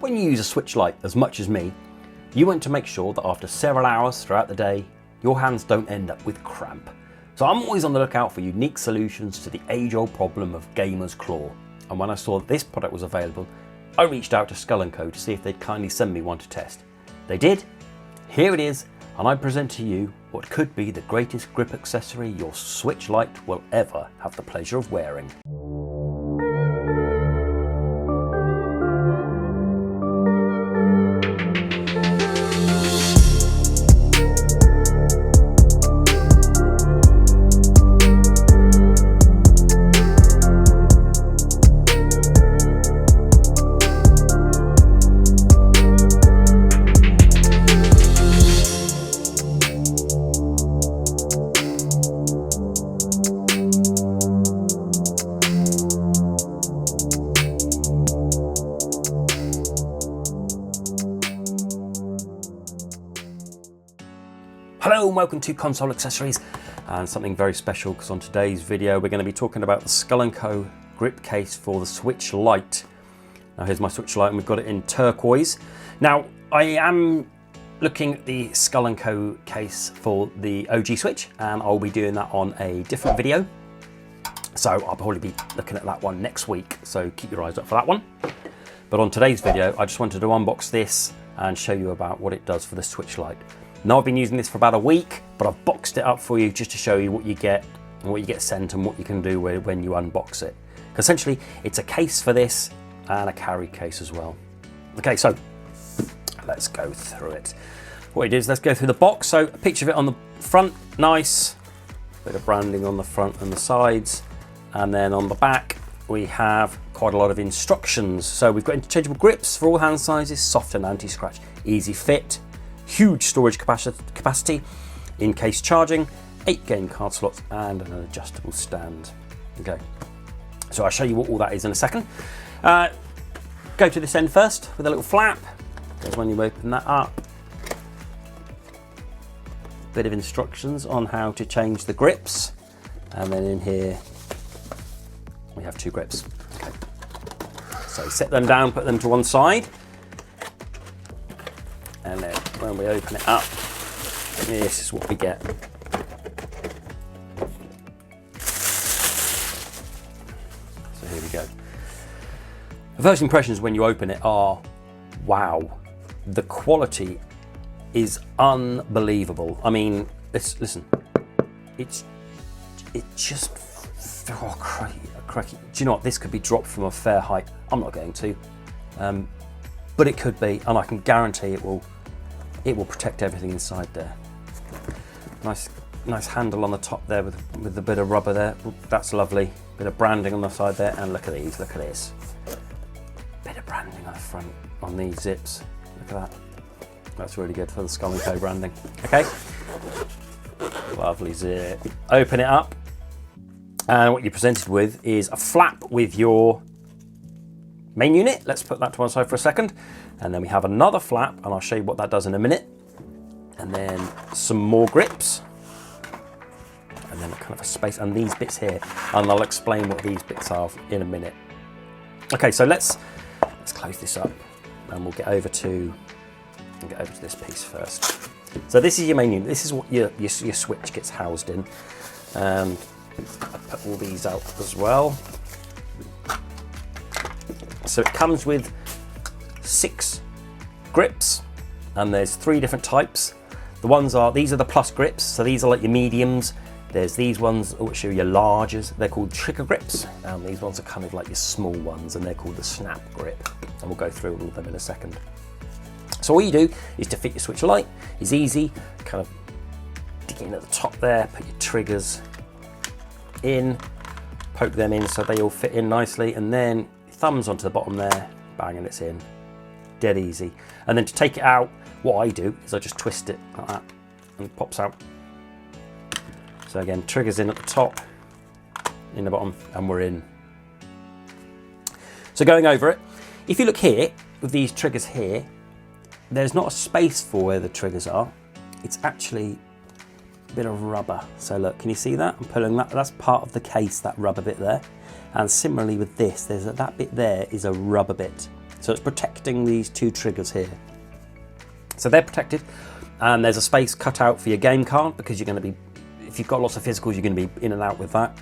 when you use a Switch Lite as much as me, you want to make sure that after several hours throughout the day, your hands don't end up with cramp. So I'm always on the lookout for unique solutions to the age-old problem of gamer's claw. And when I saw that this product was available, I reached out to Skull & Co to see if they'd kindly send me one to test. They did. Here it is, and I present to you what could be the greatest grip accessory your Switch Lite will ever have the pleasure of wearing. Hello and welcome to Console Accessories, and something very special because on today's video we're going to be talking about the Skull & Co grip case for the Switch Lite. Now here's my Switch Lite and we've got it in turquoise. Now I am looking at the Skull & Co case for the OG Switch and I'll be doing that on a different video. So I'll probably be looking at that one next week, so keep your eyes up for that one. But on today's video I just wanted to unbox this and show you about what it does for the Switch Lite. Now I've been using this for about a week, but I've boxed it up for you just to show you what you get and what you get sent and what you can do when you unbox it. Essentially, it's a case for this and a carry case as well. Okay, so let's go through it. What it is, let's go through the box. So a picture of it on the front, nice. Bit of branding on the front and the sides. And then on the back, we have quite a lot of instructions. So we've got interchangeable grips for all hand sizes, soft and anti-scratch, easy fit. Huge storage capacity, in-case charging, 8 game card slots and an adjustable stand. Okay, so I'll show you what all that is in a second. Go to this end first with a little flap. There's when you open that up. Bit of instructions on how to change the grips. And then in here, we have 2 grips. Okay, so set them down, put them to one side. And then when we open it up, this is what we get. So here we go. The first impressions when you open it are, wow, the quality is unbelievable. I mean, listen, it just, oh, cracky. Do you know what? This could be dropped from a fair height. I'm not going to, but it could be, and I can guarantee it will protect everything inside there. Nice handle on the top there with a bit of rubber there. That's lovely. Bit of branding on the side there, and look at these, look at this. Bit of branding on the front on these zips. Look at that. That's really good for the Skull & Co branding. Okay, lovely zip. Open it up, and what you're presented with is a flap with your main unit. Let's put that to one side for a second. And then we have another flap, and I'll show you what that does in a minute. And then some more grips. And then a kind of a space, and these bits here. And I'll explain what these bits are in a minute. Okay, so let's close this up, and we'll get over to this piece first. So this is your main unit. This is what your Switch gets housed in. And I'll put all these out as well. So it comes with 6 grips, and there's 3 different types. These are the plus grips, so these are like your mediums. There's these ones which are your larges, they're called trigger grips, and these ones are kind of like your small ones, and they're called the snap grip. And we'll go through all of them in a second. So all you do is to fit your Switch Lite. It's easy, kind of dig in at the top there, put your triggers in, poke them in so they all fit in nicely, and then thumbs onto the bottom there, bang, and it's in. Dead easy. And then to take it out, what I do is I just twist it like that and it pops out. So again, triggers in at the top, in the bottom, and we're in. So going over it, if you look here, with these triggers here, there's not a space for where the triggers are. It's actually a bit of rubber. So look, can you see that? I'm pulling that, that's part of the case, that rubber bit there. And similarly with this, there's that bit there is a rubber bit. So it's protecting these two triggers here. So they're protected, and there's a space cut out for your game card, because you're going to be, if you've got lots of physicals, you're going to be in and out with that.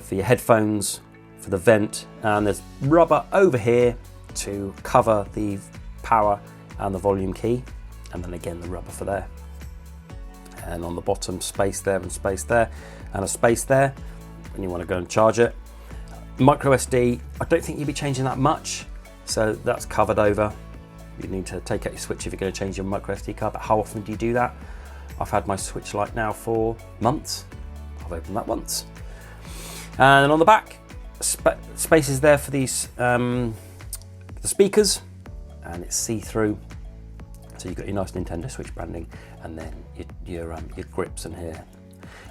For your headphones, for the vent, and there's rubber over here to cover the power and the volume key, and then again the rubber for there. And on the bottom, space there and space there, and a space there when you want to go and charge it. Micro SD, I don't think you'll be changing that much, so that's covered over. You need to take out your Switch if you're going to change your micro SD card, but how often do you do that? I've had my Switch Lite now for months. I've opened that once. And then on the back, spaces there for these the speakers, and it's see-through. So you've got your nice Nintendo Switch branding, and then your grips in here.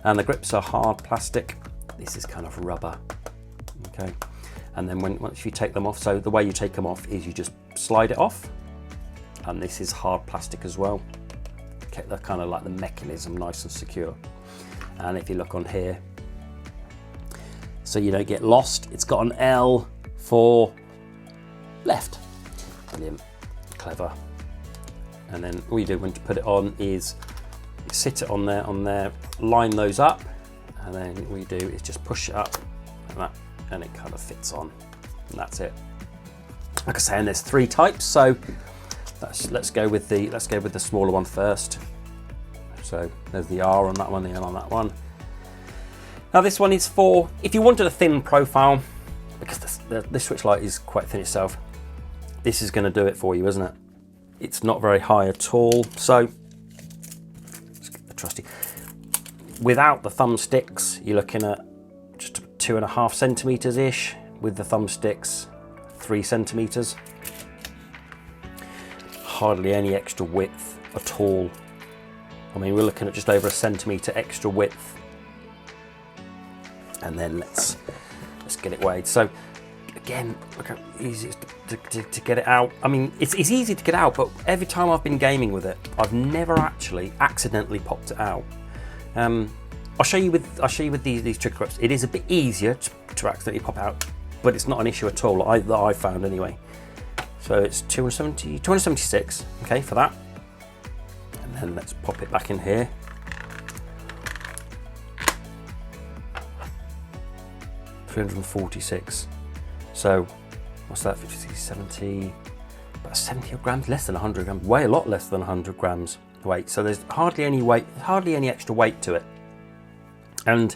And the grips are hard plastic. This is kind of rubber. Okay. And then once you take them off, so the way you take them off is you just slide it off. And this is hard plastic as well. Kept the kind of like the mechanism nice and secure. And if you look on here, so you don't get lost, it's got an L for left. Brilliant, clever. And then all you do when you put it on is you sit it on there, line those up, and then all you do is just push it up like that, and it kind of fits on, and that's it. Like I say, and there's 3 types, so let's go with the smaller one first. So there's the R on that one, the L on that one. Now this one is for if you wanted a thin profile, because this Switch Lite is quite thin itself. This is going to do it for you, isn't it? It's not very high at all, so let's get the trusty. Without the thumbsticks, you're looking at just 2.5 centimeters ish. With the thumbsticks, 3 centimeters. Hardly any extra width at all. I mean, we're looking at just over 1 centimeter extra width. And then let's get it weighed. So again, look how easy it is to get it out. I mean, it's easy to get out, but every time I've been gaming with it, I've never actually accidentally popped it out. I'll show you with these trigger grips. It is a bit easier to accidentally pop out, but it's not an issue at all that I found anyway. So it's 276, okay, for that. And then let's pop it back in here. $346. So what's that? 50, 70, about 70 grams, less than 100 grams, way a lot less than 100 grams weight. So there's hardly any extra weight to it. And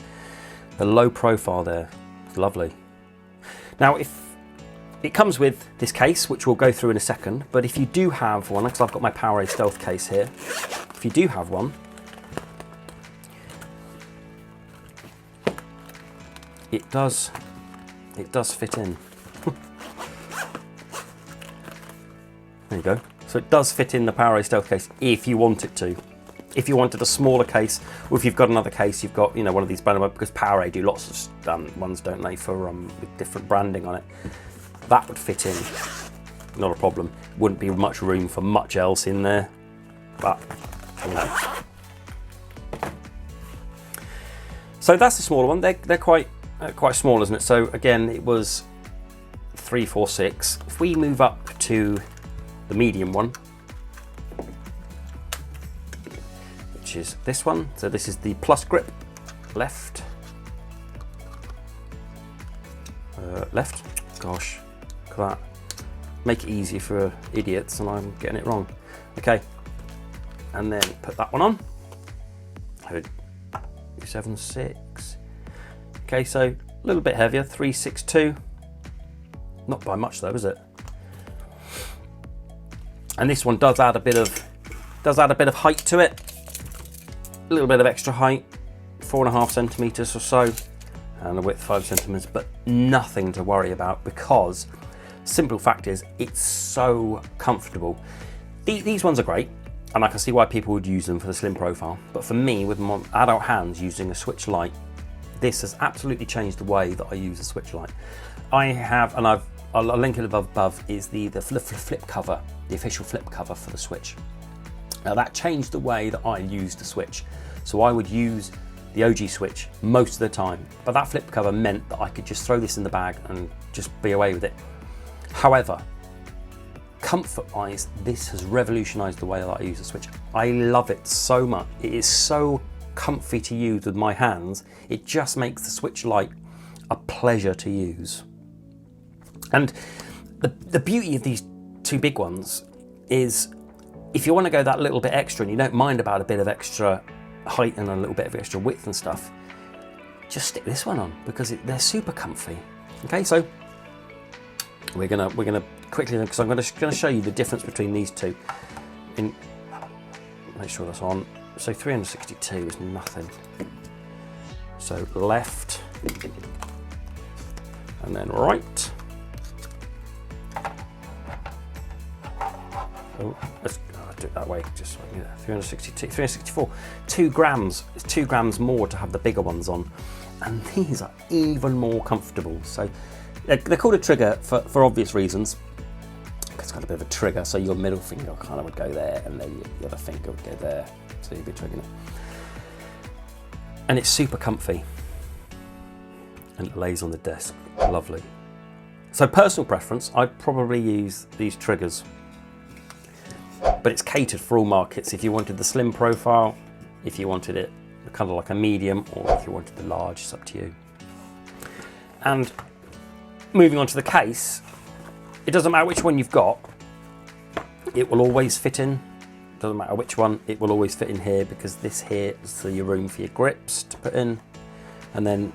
the low profile there is lovely. Now, if it comes with this case, which we'll go through in a second, but if you do have one, because I've got my PowerA Stealth case here, if you do have one, it does fit in. There you go. So it does fit in the PowerA Stealth case if you want it to. If you wanted a smaller case, or if you've got another case, you've got one of these branded, because PowerA do lots of ones, don't they, for with different branding on it. That would fit in, not a problem. Wouldn't be much room for much else in there, but So that's the smaller one. They're quite small, isn't it? So again, it was 346. If we move up to the medium one, which is this one. So this is the plus grip, left. Gosh, look at that. Make it easier for idiots, and I'm getting it wrong. Okay, and then put that one on. 276. Okay, so a little bit heavier, 362. Not by much though, is it? And this one does add a bit of height to it. A little bit of extra height, 4.5 centimeters or so, and the width 5 centimeters, but nothing to worry about, because simple fact is it's so comfortable. These ones are great, and I can see why people would use them for the slim profile, but for me, with my adult hands using a Switch Lite, this has absolutely changed the way that I use the Switch Lite. I have, and I'll link it above, is the flip cover, the official flip cover for the Switch. Now that changed the way that I used the Switch. So I would use the OG Switch most of the time, but that flip cover meant that I could just throw this in the bag and just be away with it. However, comfort-wise, this has revolutionised the way that I use the Switch. I love it so much. It is so comfy to use with my hands. It just makes the Switch Lite a pleasure to use. And the beauty of these two big ones is, if you want to go that little bit extra and you don't mind about a bit of extra height and a little bit of extra width and stuff, just stick this one on, because they're super comfy. Okay, so we're gonna quickly, because I'm gonna show you the difference between these two. Make sure that's on. So 362 is nothing. So left and then right. Oh, let's do it that way. Just so I can get that. 362, 364. 2 grams. It's 2 grams more to have the bigger ones on, and these are even more comfortable. So they're called a trigger for obvious reasons. It's got a bit of a trigger, so your middle finger kind of would go there, and then the other finger would go there, so you'd be triggering it. And it's super comfy, and it lays on the desk, lovely. So personal preference, I'd probably use these triggers, but it's catered for all markets. If you wanted the slim profile, if you wanted it kind of like a medium, or if you wanted the large, it's up to you. And moving on to the case, it doesn't matter which one you've got, it will always fit in. Doesn't matter which one, it will always fit in here, because this here is your room for your grips to put in, and then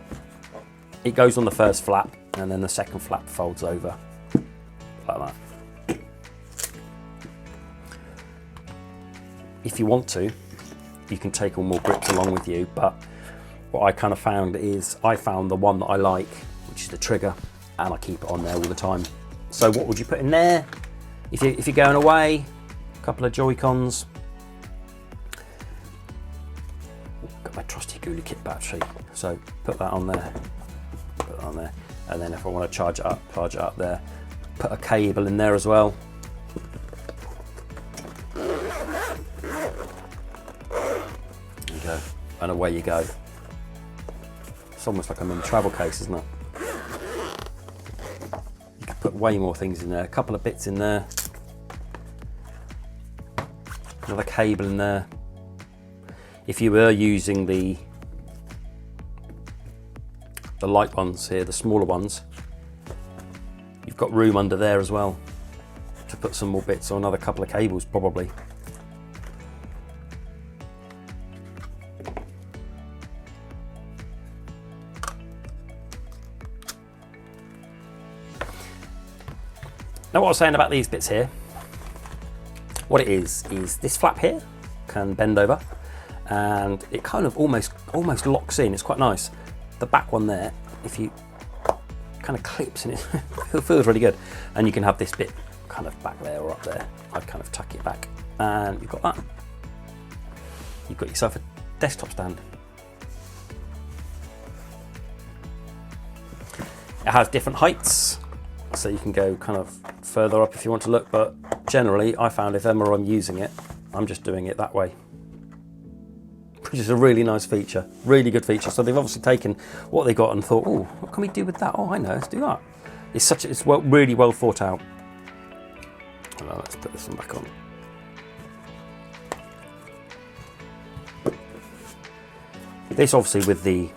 it goes on the first flap, and then the second flap folds over like that. If you want to, you can take all more grips along with you, but what I kind of found is, I found the one that I like, which is the trigger, and I keep it on there all the time. So what would you put in there? If you're going away, a couple of Joy-Cons. Got my trusty Gooly Kit battery, so put that on there, put that on there, and then if I want to charge it up there. Put a cable in there as well. There you go, and away you go. It's almost like I'm in a travel case, isn't it? You could put way more things in there. A couple of bits in there. Another cable in there. If you were using the light ones here, the smaller ones, you've got room under there as well to put some more bits, or another couple of cables probably. Now what I was saying about these bits here, what it is this flap here can bend over, and it kind of almost locks in. It's quite nice. The back one there, if you kind of clips in it, it feels really good. And you can have this bit kind of back there or up there. I'd kind of tuck it back, and you've got that. You've got yourself a desktop stand. It has different heights, so you can go kind of further up if you want to look, but generally I found if ever I'm using it, I'm just doing it that way, which is a really nice feature, really good feature. So they've obviously taken what they got and thought, oh, what can we do with that? Oh, I know, let's do that. It's really well thought out. Well, let's put this one back on. This obviously with the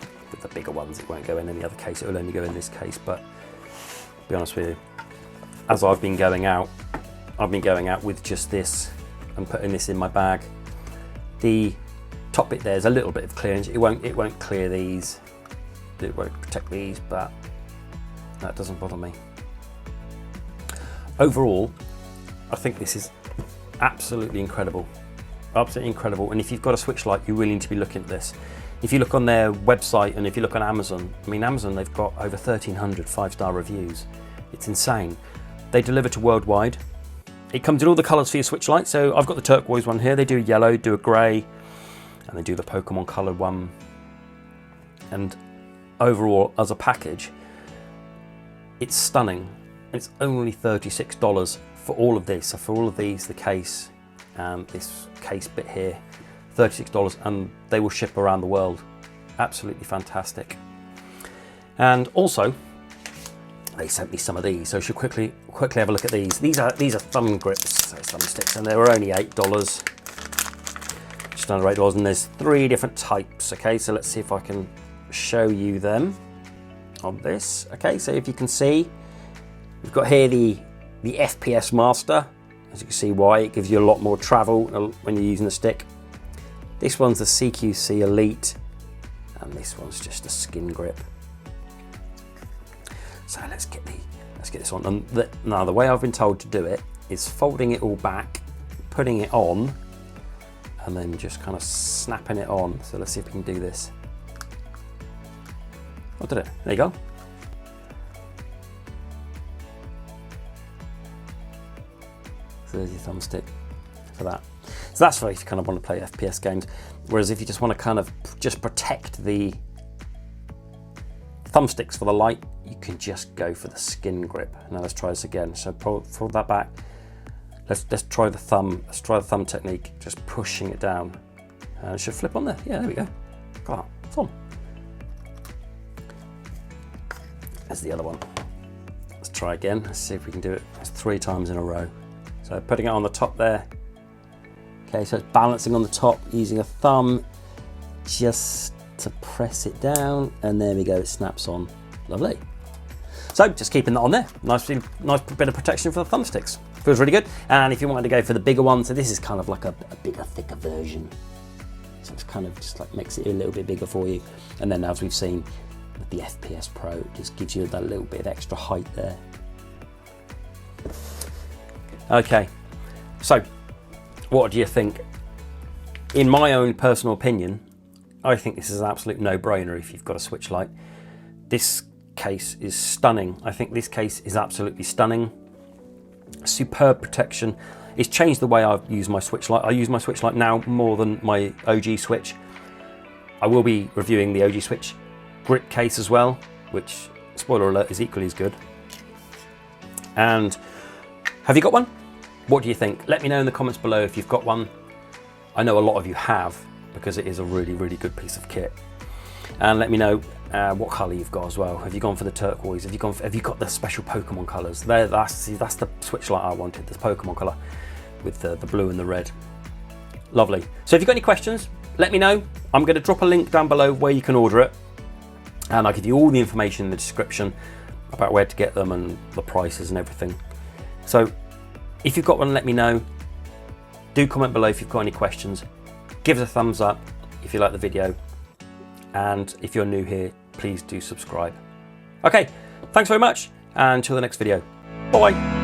bigger ones, it won't go in any other case, it will only go in this case, but to be honest with you, as I've been going out with just this and putting this in my bag. The top bit there is a little bit of clearance. It won't clear these, it won't protect these, but that doesn't bother me. Overall, I think this is absolutely incredible. Absolutely incredible. And if you've got a Switch Lite, you really need to be looking at this. If you look on their website, and if you look on Amazon, I mean, Amazon, they've got over 1,300 5-star reviews. It's insane. They deliver to worldwide. It comes in all the colours for your Switch Lite. So I've got the turquoise one here. They do a yellow, do a grey, and they do the Pokemon coloured one. And overall, as a package, it's stunning. It's only $36 for all of this. So for all of these, the case and this case bit here, $36, and they will ship around the world. Absolutely fantastic. And also, they sent me some of these, so I should quickly have a look at these. These are thumb grips, so thumbsticks, and they were only $8, just under $8, and there's 3 different types. Okay, so let's see if I can show you them on this. Okay, so if you can see, we've got here the FPS Master. As you can see why, it gives you a lot more travel when you're using the stick. This one's the CQC Elite, and this one's just a skin grip. So let's get this on. And now the way I've been told to do it is folding it all back, putting it on, and then just kind of snapping it on. So let's see if we can do this. I did it. There you go. So there's your thumbstick for that. So that's for if you kind of want to play FPS games. Whereas if you just want to kind of just protect the thumbsticks for the light, you can just go for the skin grip. Now let's try this again. So pull that back. Let's try the thumb. Let's try the thumb technique. Just pushing it down, and it should flip on there. Yeah, there we go. Got that. It's on. There's the other one. Let's try again. Let's see if we can do it. It's 3 times in a row. So putting it on the top there. Okay, so it's balancing on the top using a thumb just to press it down, and there we go, it snaps on. Lovely. So just keeping that on there. Nice bit of protection for the thumbsticks. Feels really good. And if you wanted to go for the bigger one, so this is kind of like a bigger, thicker version. So it's kind of just like makes it a little bit bigger for you. And then as we've seen with the FPS Pro, it just gives you that little bit of extra height there. Okay, so what do you think? In my own personal opinion, I think this is an absolute no-brainer if you've got a Switch Lite. This case is stunning. I think this case is absolutely stunning. Superb protection. It's changed the way I've used my Switch Lite. I use my Switch Lite now more than my OG Switch. I will be reviewing the OG Switch GripCase as well, which, spoiler alert, is equally as good. And have you got one? What do you think? Let me know in the comments below if you've got one. I know a lot of you have, because it is a really, really good piece of kit. And let me know what colour you've got as well. Have you gone for the turquoise? Have you got the special Pokemon colours? That's the Switch Lite I wanted, the Pokemon colour with the blue and the red. Lovely. So if you've got any questions, let me know. I'm going to drop a link down below where you can order it, and I'll give you all the information in the description about where to get them and the prices and everything. So if you've got one, let me know. Do comment below if you've got any questions. Give us a thumbs up if you like the video. And if you're new here, please do subscribe. Okay, thanks very much, and until the next video. Bye.